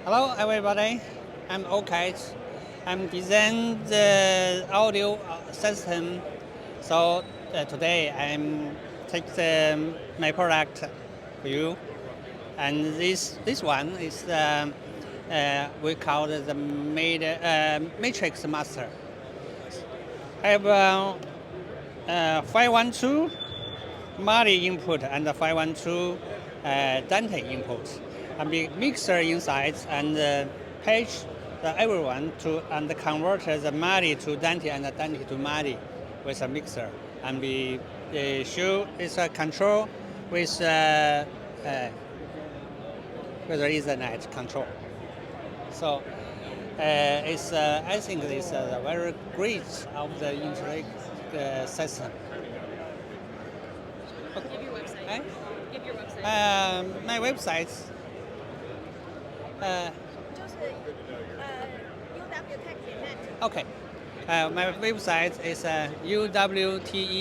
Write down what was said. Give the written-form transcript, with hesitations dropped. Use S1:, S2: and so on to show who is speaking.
S1: Hello, everybody. I'm OK. I'm design the audio system. So today I'm take my product for you, and this one is we call it the matrix master. I have 512 MADI input and 512 Dante input. And the mixer inside and page everyone to and convert the MADI to Dante and the Dante to MADI with a mixer. And we show it's a control with the Ethernet control. So it's I think it's very great of the interact system.
S2: Give your website.
S1: Eh?
S2: Give your website.
S1: My website.
S2: 就是UWTech.net.
S1: Okay. My website is uwtech.net.